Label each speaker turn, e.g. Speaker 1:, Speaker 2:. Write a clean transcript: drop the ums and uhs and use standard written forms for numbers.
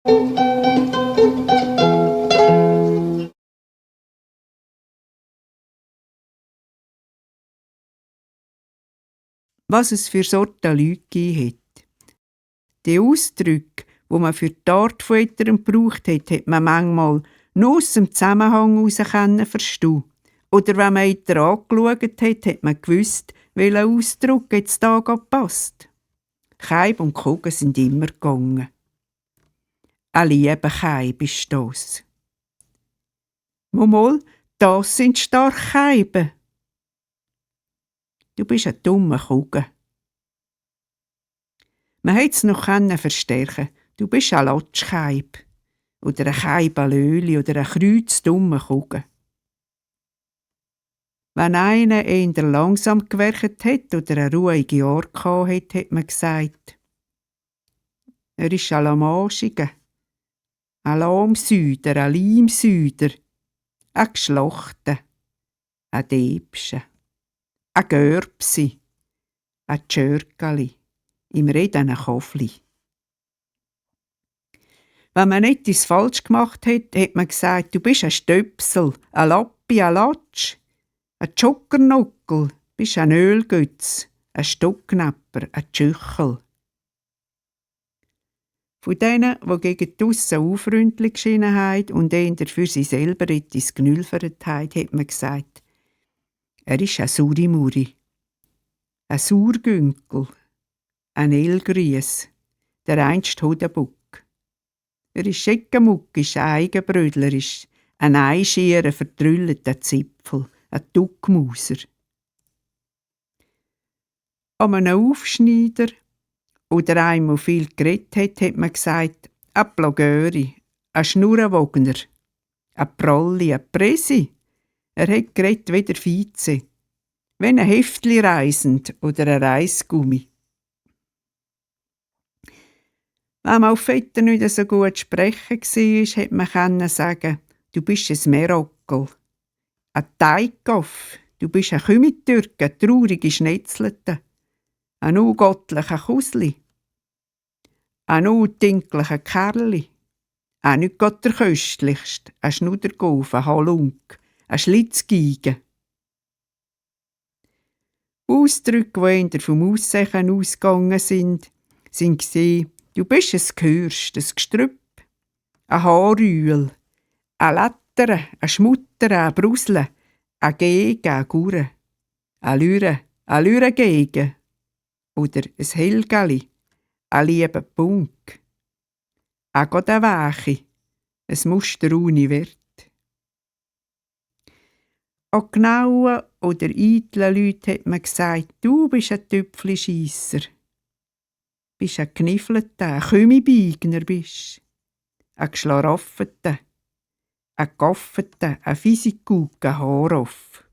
Speaker 1: Was es für Sorten Leute gegeben hat. Die Ausdrücke, die man für die Art von jemandem gebraucht hat man manchmal nur aus dem Zusammenhang heraus verstehen. Oder wenn man jemanden angeschaut hat man gewusst, welcher Ausdruck jetzt da gerade passt. Kaib und Kugeln sind immer gegangen. Ein lieber Kaib ist das. Mal, das sind starke Keiben. Du bist ein dummer Kugel. Man hätte es noch verstärken. Du bist ein Latschkeib. Oder ein Keibalöli oder ein kreuzdummer Kugel. Wenn einer eher langsam gewerkt hat oder ein ruhiges Jahr hatte, hat man gesagt, er ist ein Lamaschiger, ein Lahmsüder, ein Leimsüder, ein Geschlachter, ein Debsche, ein Görbsi, ein Tschörgali, im Reden ein Kofli. Wenn man etwas falsch gemacht hat, hat man gesagt, du bist ein Stöpsel, ein Lappi, ein Latsch, ein Tschuckernuckel, bist ein Ölgötz, ein Stocknapper, ein Tschüchel. Von denen, die gegen die Aussen unfreundlich geschienen haben und eher für sie selber etwas genülfert haben, hat man gesagt, er ist ein Surimuri, ein Surgünkel, ein Elgries, der einst Hodenbuck. Er ist schickemuckisch, eigenbrödlerisch, ein Einschierer, vertrülleter Zipfel, ein Duckmauser. An einem Aufschneider oder einem, der viel geredet hat man gesagt, ein Plagöri, ein Schnurrenwogner, ein Prolli, ein Presi. Er hat geredet wie der Vize, wie ein Heftli reisend oder ein Reisgummi. Wenn man auf Vetter nicht so gut sprechen war, hätte man sagen, du bist ein Merockel, ein Teigkoff, du bist ein Kümitürk, ein traurige Schnetzelte, ein ungottlicher Kusli, ein untinklicher Kerli, auch nicht Gott der Köstlichste, ein Schnudergolf, ein Halunk, ein Schlitzgeige. Ausdrücke, die eher vom Aussehen ausgegangen sind gesehen, du bist ein Gehörst, ein Gestrüpp, ein Haarrühl, ein Letter, ein Schmutter, ein Brusle, ein Gege, ein Gure, ein Lürengege oder ein Helgali, ein lieber Punk, ein Gott ein Wächi, ein Muster ohne Wert. An genauen oder eitlen Leuten hat man gesagt, du bist ein Tüpfli-Schiesser, bist ein Kniffelter, ein Kümibeigner bist, ein Geschlaraffeter, ein Gaffeter, ein Fisikuk, ein Haaraff.